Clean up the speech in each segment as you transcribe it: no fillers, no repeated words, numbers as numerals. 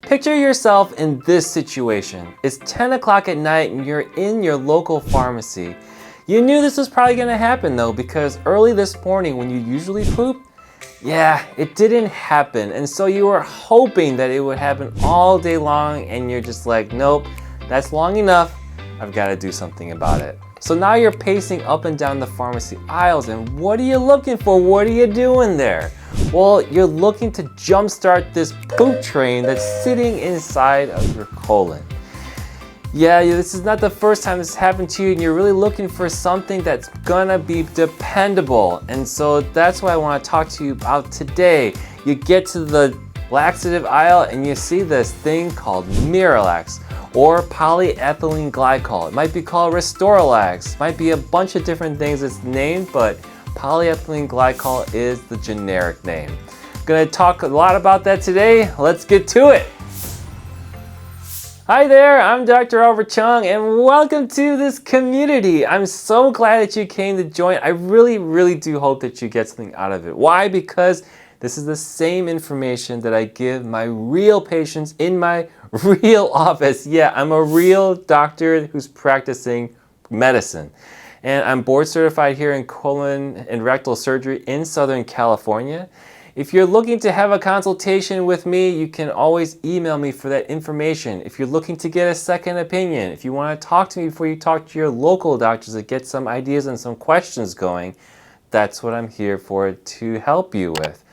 Picture yourself in this situation. It's 10 o'clock at night and you're in your local pharmacy. You knew this was probably gonna happen though, because early this morning when you usually poop, yeah, it didn't happen. And so you were hoping that it would happen all day long and you're just like, nope, that's long enough. I've gotta do something about it. So now you're pacing up and down the pharmacy aisles, and what are you looking for? What are you doing there? Well, you're looking to jumpstart this poop train that's sitting inside of your colon. Yeah, this is not the first time this happened to you, and you're really looking for something that's gonna be dependable. And so that's what I wanna talk to you about today. You get to the laxative aisle and you see this thing called Miralax, or polyethylene glycol. It might be called Restoralax, might be a bunch of different things it's named, but polyethylene glycol is the generic name. I'm gonna talk a lot about that today. Let's get to it. Hi there, I'm Dr. Chung and welcome to this community. I'm so glad that you came to join. I really do hope that you get something out of it. Why? Because this is the same information that I give my real patients in my real office. Yeah, I'm a real doctor who's practicing medicine. And I'm board certified here in colon and rectal surgery in Southern California. If you're looking to have a consultation with me, you can always email me for that information. If you're looking to get a second opinion, if you want to talk to me before you talk to your local doctors to get some ideas and some questions going, that's what I'm here for to help you with.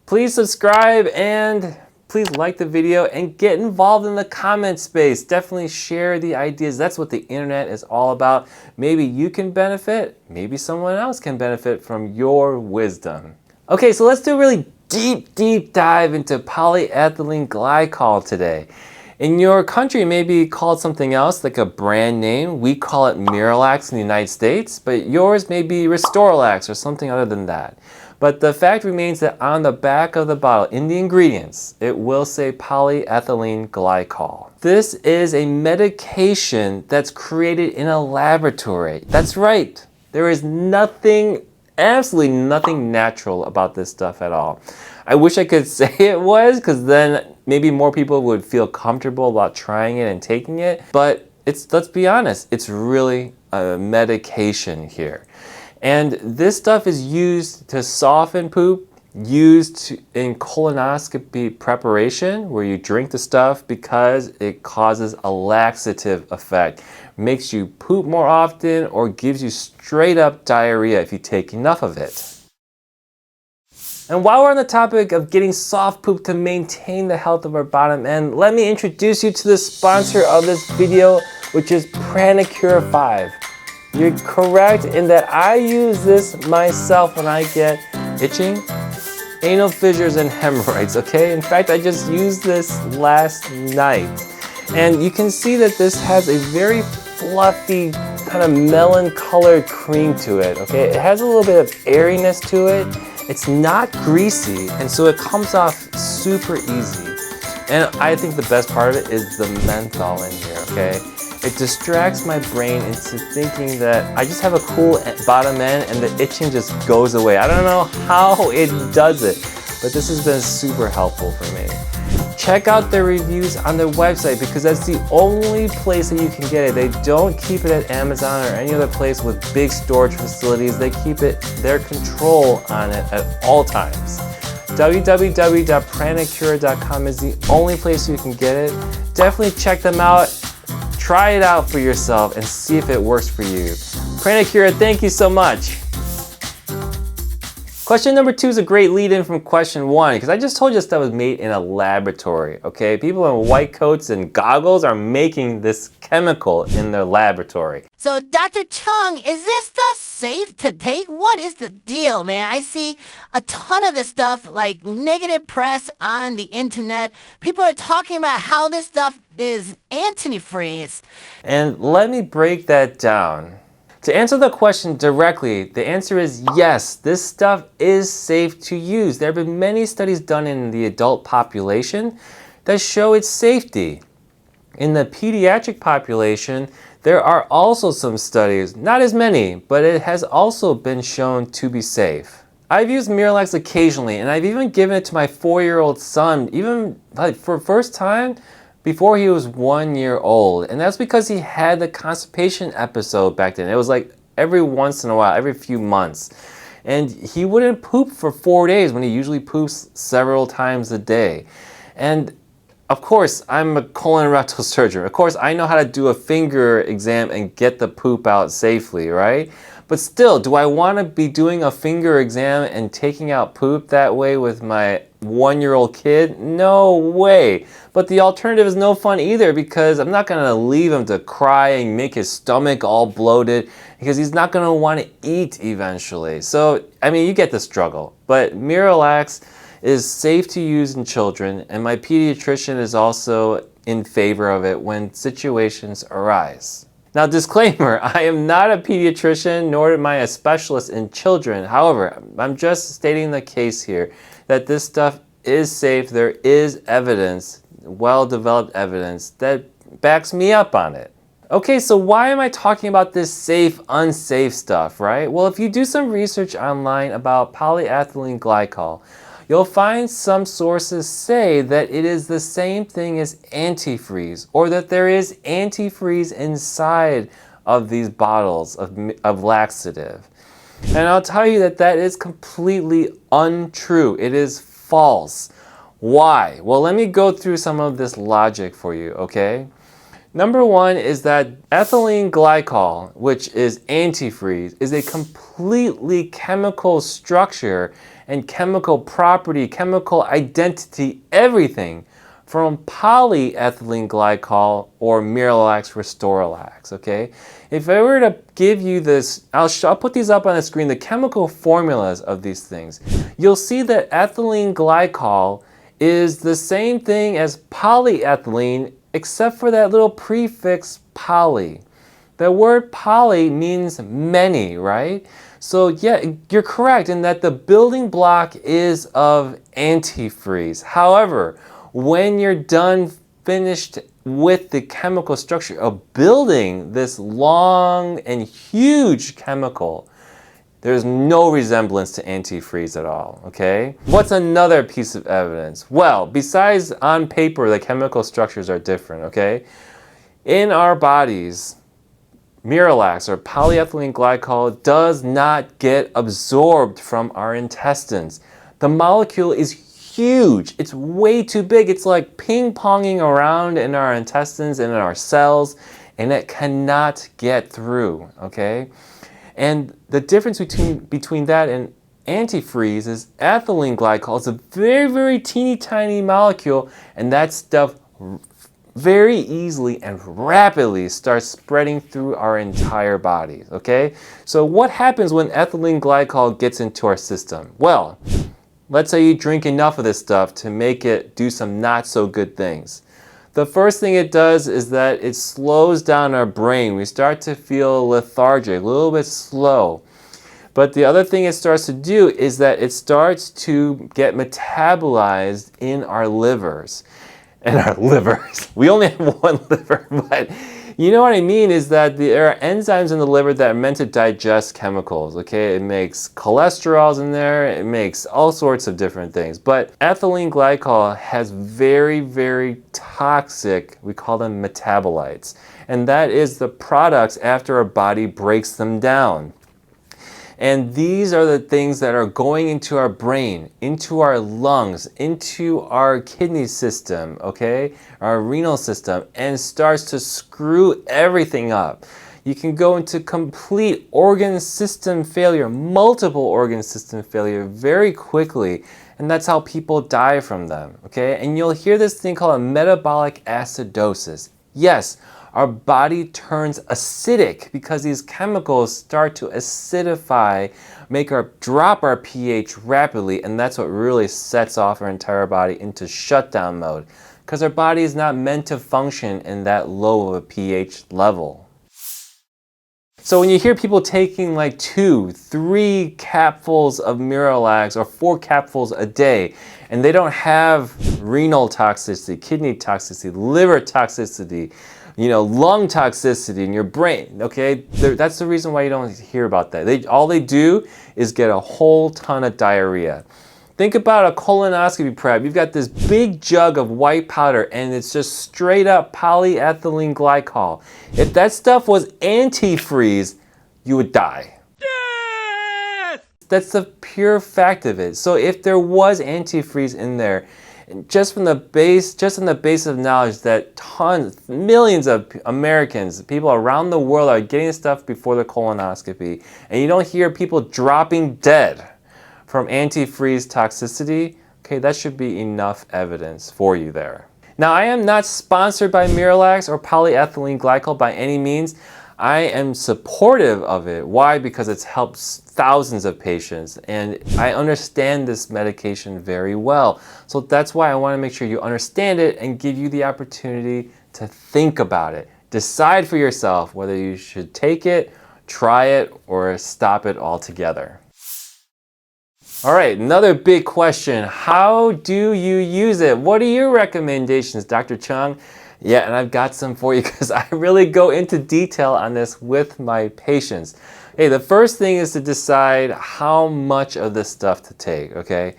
Please subscribe and please like the video and get involved in the comment space. Definitely share the ideas. That's what the internet is all about. Maybe you can benefit, maybe someone else can benefit from your wisdom. Okay, so let's do a really deep dive into polyethylene glycol today. In your country, it may be called something else, like a brand name. We call it Miralax in the United States, but yours may be Restoralax or something other than that. But the fact remains that on the back of the bottle, in the ingredients, it will say polyethylene glycol. This is a medication that's created in a laboratory. That's right. There is nothing, absolutely nothing natural about this stuff at all. I wish I could say it was, because then maybe more people would feel comfortable about trying it and taking it. But let's be honest, it's really a medication here. And this stuff is used to soften poop, used in colonoscopy preparation, where you drink the stuff because it causes a laxative effect. Makes you poop more often or gives you straight up diarrhea if you take enough of it. And while we're on the topic of getting soft poop to maintain the health of our bottom end, let me introduce you to the sponsor of this video, which is Pranicura 5. You're correct in that I use this myself when I get itching, anal fissures, and hemorrhoids, okay? In fact, I just used this last night. And you can see that this has a very fluffy, kind of melon-colored cream to it, okay? It has a little bit of airiness to it. It's not greasy, and so it comes off super easy. And I think the best part of it is the menthol in here, okay? It distracts my brain into thinking that I just have a cool bottom end and the itching just goes away. I don't know how it does it, but this has been super helpful for me. Check out their reviews on their website because that's the only place that you can get it. They don't keep it at Amazon or any other place with big storage facilities. They keep their control on it at all times. www.pranicura.com is the only place you can get it. Definitely check them out. Try it out for yourself and see if it works for you. Pranicura, thank you so much. Question number 2 is a great lead-in from question 1, because I just told you stuff was made in a laboratory, okay? People in white coats and goggles are making this chemical in their laboratory. So, Dr. Chung, is this stuff safe to take? What is the deal, man? I see a ton of this stuff, like negative press on the internet. People are talking about how this stuff is antifreeze. And let me break that down. To answer the question directly, the answer is yes, this stuff is safe to use. There have been many studies done in the adult population that show its safety. In the pediatric population, there are also some studies, not as many, but it has also been shown to be safe. I've used Miralax occasionally, and I've even given it to my 4-year-old son, even like for first time before he was 1 year old. And that's because he had the constipation episode back then. It was like every once in a while, every few months. And he wouldn't poop for 4 days when he usually poops several times a day. And of course, I'm a colon and rectal surgeon. Of course, I know how to do a finger exam and get the poop out safely, right? But still, do I want to be doing a finger exam and taking out poop that way with my 1-year-old kid? No way. But the alternative is no fun either, because I'm not going to leave him to cry and make his stomach all bloated, because he's not going to want to eat eventually. So, I mean, you get the struggle. But Miralax is safe to use in children, and my pediatrician is also in favor of it when situations arise. Now, disclaimer, I am not a pediatrician, nor am I a specialist in children. However, I'm just stating the case here that this stuff is safe. There is evidence, well-developed evidence, that backs me up on it. Okay, so why am I talking about this safe, unsafe stuff, right? Well, if you do some research online about polyethylene glycol, you'll find some sources say that it is the same thing as antifreeze, or that there is antifreeze inside of these bottles of laxative. And I'll tell you that that is completely untrue. It is false. Why? Well, let me go through some of this logic for you, okay? Number one is that ethylene glycol, which is antifreeze, is a completely chemical structure and chemical property, chemical identity, everything from polyethylene glycol or Miralax Restoralax, okay? If I were to give you this, I'll put these up on the screen, the chemical formulas of these things. You'll see that ethylene glycol is the same thing as polyethylene, except for that little prefix poly. The word poly means many, right? So yeah, you're correct in that the building block is of antifreeze. However, when you're finished with the chemical structure of building this long and huge chemical, there's no resemblance to antifreeze at all, okay? What's another piece of evidence? Well, besides on paper, the chemical structures are different, okay? In our bodies, Miralax or polyethylene glycol does not get absorbed from our intestines. The molecule is huge. It's way too big. It's like ping-ponging around in our intestines and in our cells, and it cannot get through, okay? And the difference between that and antifreeze is ethylene glycol is a very, very teeny tiny molecule, and that stuff very easily and rapidly starts spreading through our entire bodies, okay? So what happens when ethylene glycol gets into our system? Well, let's say you drink enough of this stuff to make it do some not so good things. The first thing it does is that it slows down our brain. We start to feel lethargic, a little bit slow. But the other thing it starts to do is that it starts to get metabolized in our livers. And our livers. We only have one liver, but you know what I mean is that there are enzymes in the liver that are meant to digest chemicals, okay? It makes cholesterols in there, it makes all sorts of different things. But ethylene glycol has very, very toxic, we call them metabolites. And that is the products after our body breaks them down. And these are the things that are going into our brain, into our lungs, into our kidney system, okay? Our renal system, and starts to screw everything up. You can go into complete organ system failure, multiple organ system failure very quickly. And that's how people die from them, okay? And you'll hear this thing called a metabolic acidosis. Yes, our body turns acidic because these chemicals start to acidify, drop our pH rapidly, and that's what really sets off our entire body into shutdown mode, because our body is not meant to function in that low of a pH level. So when you hear people taking like 2, 3 capfuls of Miralax or 4 capfuls a day, and they don't have renal toxicity, kidney toxicity, liver toxicity, lung toxicity in your brain, okay? That's the reason why you don't hear about that. All they do is get a whole ton of diarrhea. Think about a colonoscopy prep. You've got this big jug of white powder and it's just straight up polyethylene glycol. If that stuff was antifreeze, you would die. Yes! That's the pure fact of it. So if there was antifreeze in there, just in the base of knowledge that millions of Americans, people around the world are getting stuff before the colonoscopy, and you don't hear people dropping dead from antifreeze toxicity, okay, that should be enough evidence for you there. Now, I am not sponsored by Miralax or polyethylene glycol by any means. I am supportive of it. Why? Because it helps thousands of patients, and I understand this medication very well. So that's why I want to make sure you understand it and give you the opportunity to think about it. Decide for yourself whether you should take it, try it, or stop it altogether. All right, another big question. How do you use it? What are your recommendations, Dr. Chung? Yeah, and I've got some for you because I really go into detail on this with my patients. Hey, the first thing is to decide how much of this stuff to take, okay?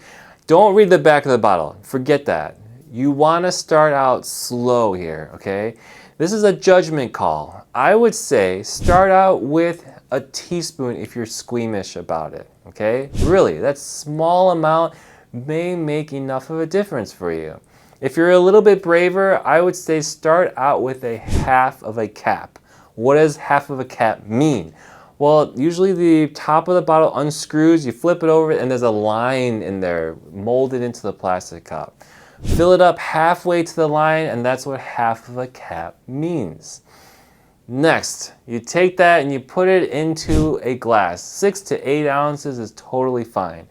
Don't read the back of the bottle. Forget that. You want to start out slow here, okay? This is a judgment call. I would say start out with a teaspoon if you're squeamish about it, okay? Really, that small amount may make enough of a difference for you. If you're a little bit braver, I would say start out with a half of a cap. What does half of a cap mean? Well, usually the top of the bottle unscrews, you flip it over, and there's a line in there molded into the plastic cup. Fill it up halfway to the line, and that's what half of a cap means. Next, you take that and you put it into a glass. 6 to 8 ounces is totally fine.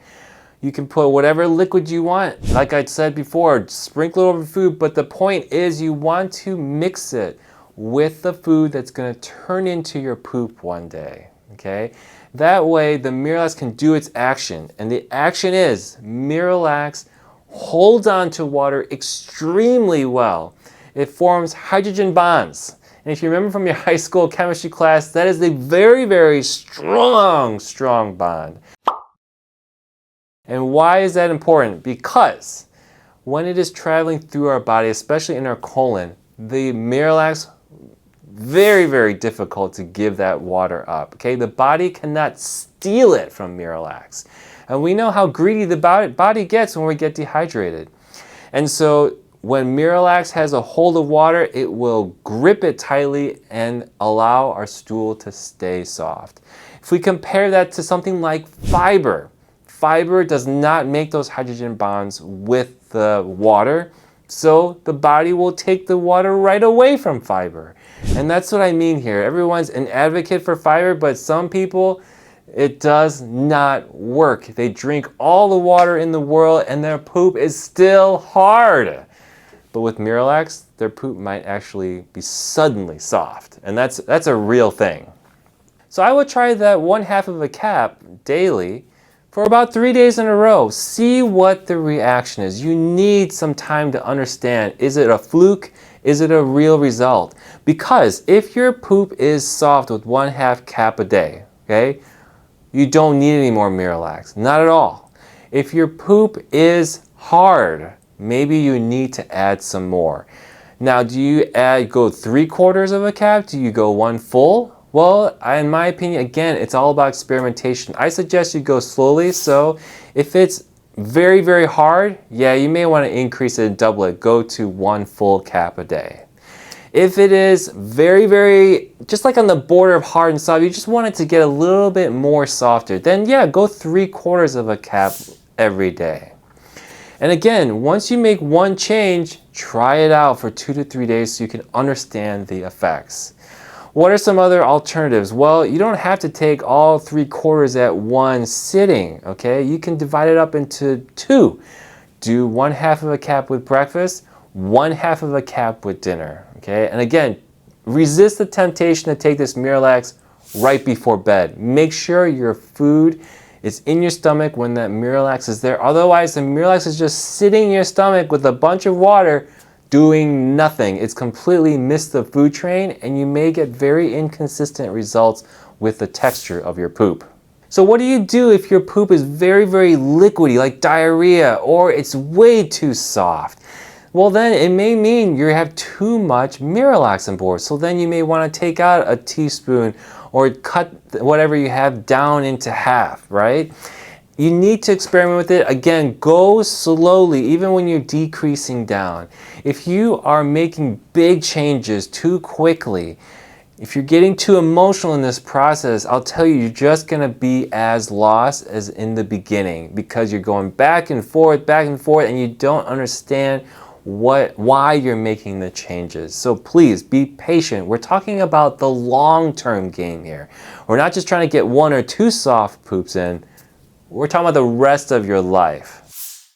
You can put whatever liquid you want. Like I said before, sprinkle it over food, but the point is you want to mix it with the food that's going to turn into your poop one day, okay? That way the Miralax can do its action, and the action is Miralax holds on to water extremely well. It forms hydrogen bonds. And if you remember from your high school chemistry class, that is a very, very strong bond. And why is that important? Because when it is traveling through our body, especially in our colon, the Miralax, very, very difficult to give that water up. Okay, the body cannot steal it from Miralax. And we know how greedy the body gets when we get dehydrated. And so when Miralax has a hold of water, it will grip it tightly and allow our stool to stay soft. If we compare that to something like fiber, fiber does not make those hydrogen bonds with the water, so the body will take the water right away from fiber. And that's what I mean here. Everyone's an advocate for fiber, but some people, it does not work. They drink all the water in the world and their poop is still hard. But with Miralax, their poop might actually be suddenly soft. And that's a real thing. So I would try that 1/2 of a cap daily for about 3 days in a row. See what the reaction is. You need some time to understand, is it a fluke? Is it a real result? Because if your poop is soft with 1/2 cap a day, okay, you don't need any more Miralax. Not at all. If your poop is hard, maybe you need to add some more. Now, do you go 3/4 of a cap? Do you go 1 full? Well, in my opinion, again, it's all about experimentation. I suggest you go slowly. So if it's very, very hard, yeah, you may want to increase it and double it. Go to 1 full cap a day. If it is very, very, just like on the border of hard and soft, you just want it to get a little bit more softer, then yeah, go 3/4 of a cap every day. And again, once you make one change, try it out for 2 to 3 days so you can understand the effects. What are some other alternatives? Well, you don't have to take all 3/4 at one sitting, okay? You can divide it up into 2. Do 1/2 of a cap with breakfast, 1/2 of a cap with dinner, okay? And again, resist the temptation to take this Miralax right before bed. Make sure your food is in your stomach when that Miralax is there. Otherwise, the Miralax is just sitting in your stomach with a bunch of water doing nothing. It's completely missed the food train, and you may get very inconsistent results with the texture of your poop. So what do you do if your poop is very, very liquidy, like diarrhea, or it's way too soft? Well, then it may mean you have too much Miralax on board. So then you may want to take out a teaspoon or cut whatever you have down into half, right? You need to experiment with it. Again, go slowly, even when you're decreasing down. If you are making big changes too quickly, if you're getting too emotional in this process, I'll tell you, you're just gonna be as lost as in the beginning because you're going back and forth, and you don't understand why you're making the changes. So please be patient. We're talking about the long-term game here. We're not just trying to get 1 or 2 soft poops in. We're talking about the rest of your life.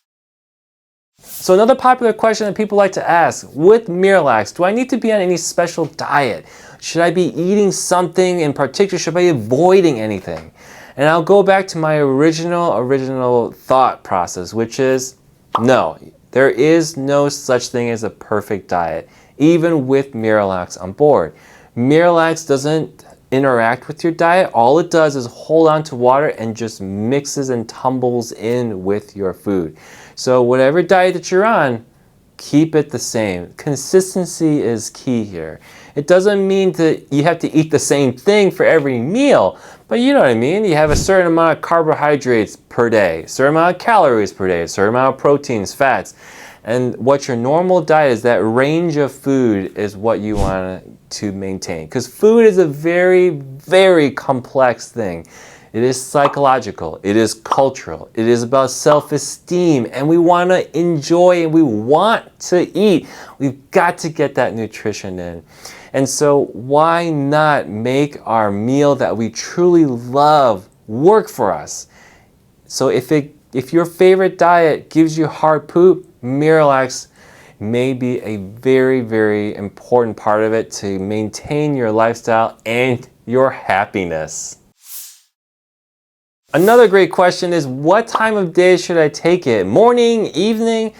So another popular question that people like to ask, with Miralax, do I need to be on any special diet? Should I be eating something in particular? Should I be avoiding anything? And I'll go back to my original thought process, which is no. There is no such thing as a perfect diet, even with Miralax on board. Miralax doesn't interact with your diet. All it does is hold on to water and just mixes and tumbles in with your food. So whatever diet that you're on, keep it the same. Consistency is key here. It doesn't mean that you have to eat the same thing for every meal, but you know what I mean. You have a certain amount of carbohydrates per day, a certain amount of calories per day, a certain amount of proteins, fats. And what your normal diet is, that range of food is what you want to maintain. Because food is a very, very complex thing. It is psychological, it is cultural, it is about self-esteem, and we want to enjoy and we want to eat. We've got to get that nutrition in. And so why not make our meal that we truly love work for us? So if your favorite diet gives you hard poop, Miralax may be a very, very important part of it to maintain your lifestyle and your happiness. Another great question is, what time of day should I take it? Morning, evening?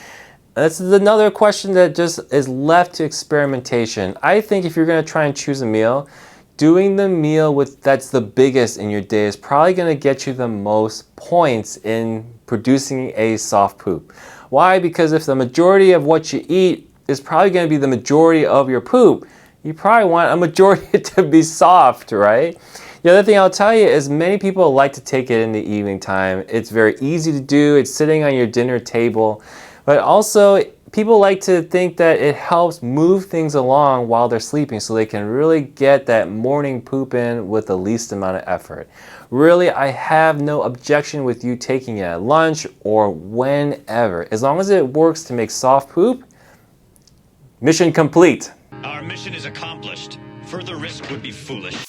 This is another question that just is left to experimentation. I think if you're going to try and choose a meal, doing the meal that's the biggest in your day is probably going to get you the most points in producing a soft poop. Why? Because if the majority of what you eat is probably going to be the majority of your poop, you probably want a majority to be soft, right? The other thing I'll tell you is many people like to take it in the evening time. It's very easy to do. It's sitting on your dinner table. But also, people like to think that it helps move things along while they're sleeping so they can really get that morning poop in with the least amount of effort. Really, I have no objection with you taking it at lunch or whenever. As long as it works to make soft poop, mission complete. Our mission is accomplished. Further risk would be foolish.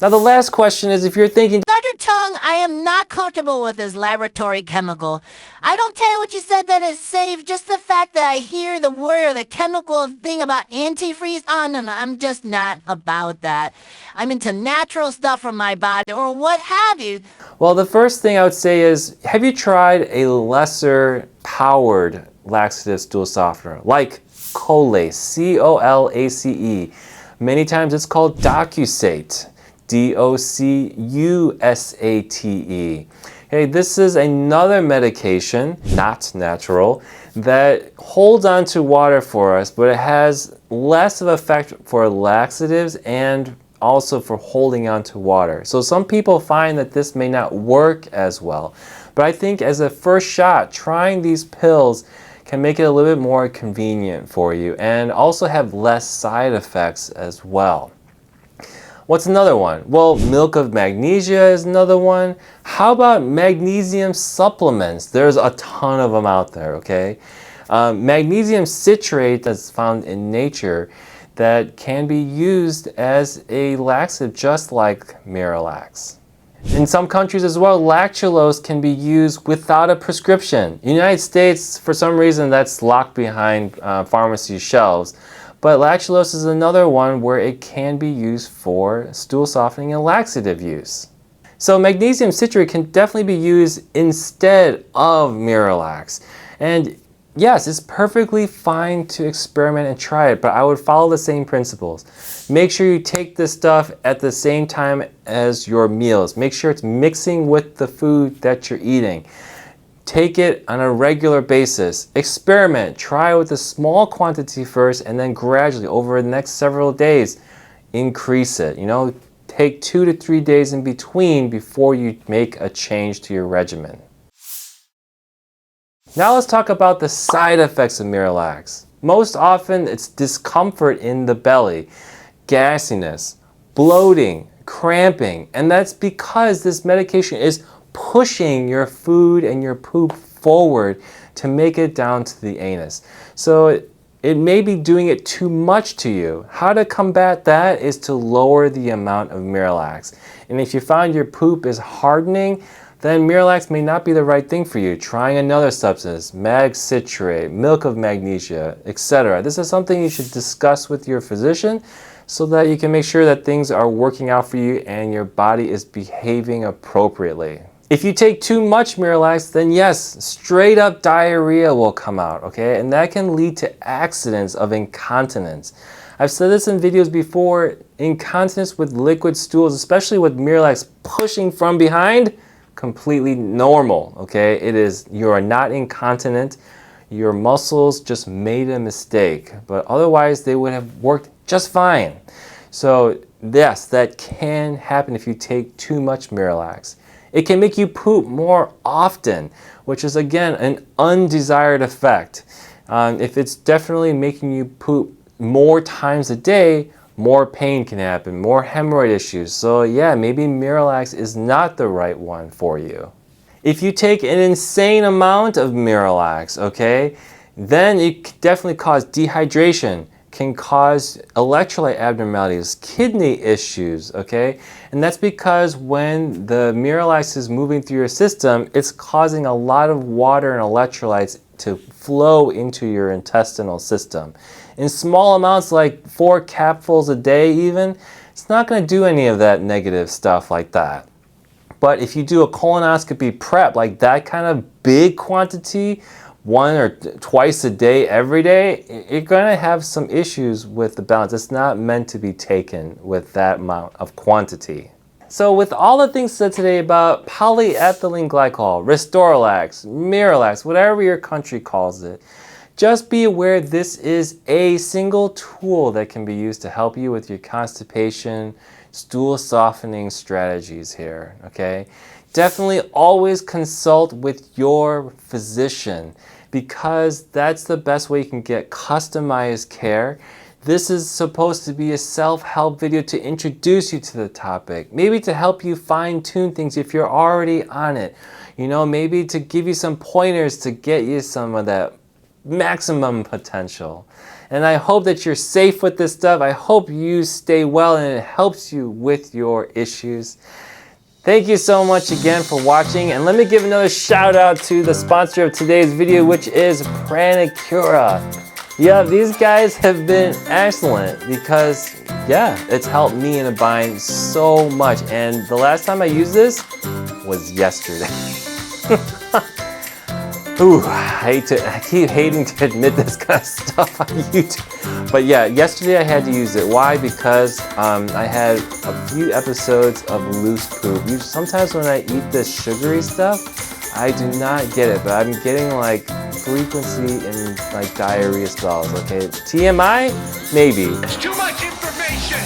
Now the last question is, if you're thinking, Dr. Chung, I am not comfortable with this laboratory chemical. I don't tell you what you said that is safe, just the fact that I hear the word or the chemical thing about antifreeze. Oh, no, I'm just not about that. I'm into natural stuff from my body or what have you. well, the first thing I would say is, have you tried a lesser powered laxative stool softener like Colace, C-O-L-A-C-E? Many times it's called Docusate. D-O-C-U-S-A-T-E. Okay, this is another medication, not natural, that holds on to water for us, but it has less of effect for laxatives and also for holding on to water. So some people find that this may not work as well. But I think as a first shot, trying these pills can make it a little bit more convenient for you and also have less side effects as well. What's another one? Well, milk of magnesia is another one. How about magnesium supplements? There's a ton of them out there, okay? Magnesium citrate that's found in nature that can be used as a laxative just like Miralax. In some countries as well, lactulose can be used without a prescription. In the United States, for some reason, that's locked behind pharmacy shelves. But lactulose is another one where it can be used for stool softening and laxative use. So magnesium citrate can definitely be used instead of Miralax. And yes, it's perfectly fine to experiment and try it, but I would follow the same principles. Make sure you take this stuff at the same time as your meals. Make sure it's mixing with the food that you're eating. Take it on a regular basis. Experiment. Try with a small quantity first and then gradually over the next several days increase it. Take 2 to 3 days in between before you make a change to your regimen. Now let's talk about the side effects of Miralax. Most often it's discomfort in the belly, gassiness, bloating, cramping, and that's because this medication is pushing your food and your poop forward to make it down to the anus. So it may be doing it too much to you. How to combat that is to lower the amount of Miralax. And if you find your poop is hardening, then Miralax may not be the right thing for you. Trying another substance, mag citrate, milk of magnesia, etc. This is something you should discuss with your physician so that you can make sure that things are working out for you and your body is behaving appropriately. If you take too much Miralax, then yes, straight up diarrhea will come out, okay? And that can lead to accidents of incontinence. I've said this in videos before, incontinence with liquid stools, especially with Miralax pushing from behind, completely normal, okay? You are not incontinent. Your muscles just made a mistake, but otherwise they would have worked just fine. So yes, that can happen if you take too much Miralax. It can make you poop more often, which is again an undesired effect. If it's definitely making you poop more times a day, more pain can happen, more hemorrhoid issues. So yeah, maybe Miralax is not the right one for you. If you take an insane amount of Miralax, okay, then it can definitely cause dehydration, can cause electrolyte abnormalities, kidney issues, okay? And that's because when the Miralax is moving through your system, it's causing a lot of water and electrolytes to flow into your intestinal system. In small amounts, like 4 capfuls a day even, it's not gonna do any of that negative stuff like that. But if you do a colonoscopy prep, like that kind of big quantity, 1 or twice a day, every day, you're gonna have some issues with the balance. It's not meant to be taken with that amount of quantity. So with all the things said today about polyethylene glycol, Restoralax, Miralax, whatever your country calls it, just be aware this is a single tool that can be used to help you with your constipation, stool softening strategies here, okay? Definitely always consult with your physician because that's the best way you can get customized care. This is supposed to be a self-help video to introduce you to the topic, maybe to help you fine-tune things if you're already on it. Maybe to give you some pointers to get you some of that maximum potential. And I hope that you're safe with this stuff. I hope you stay well and it helps you with your issues. Thank you so much again for watching, and let me give another shout out to the sponsor of today's video, which is Pranicura. Yeah, these guys have been excellent because, yeah, it's helped me in a bind so much. And the last time I used this was yesterday. Ooh, I keep hating to admit this kind of stuff on YouTube. But yeah, yesterday I had to use it. Why? Because I had a few episodes of loose poop. Sometimes when I eat this sugary stuff, I do not get it. But I'm getting like frequency and like diarrhea spells, okay? TMI? Maybe. It's too much information!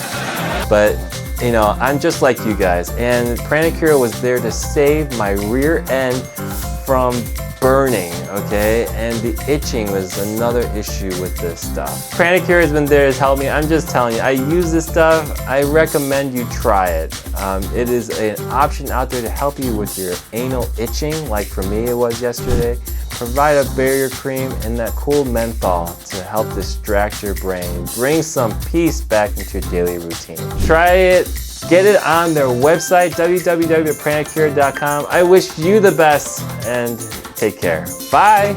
But I'm just like you guys. And Pranicura was there to save my rear end from burning, okay? And the itching was another issue with this stuff. Pranicura has been there to help me. I'm just telling you, I use this stuff. I recommend you try it. It is an option out there to help you with your anal itching, like for me it was yesterday. Provide a barrier cream and that cool menthol to help distract your brain. Bring some peace back into your daily routine. Try it. Get it on their website, www.pranicura.com. I wish you the best and take care. Bye.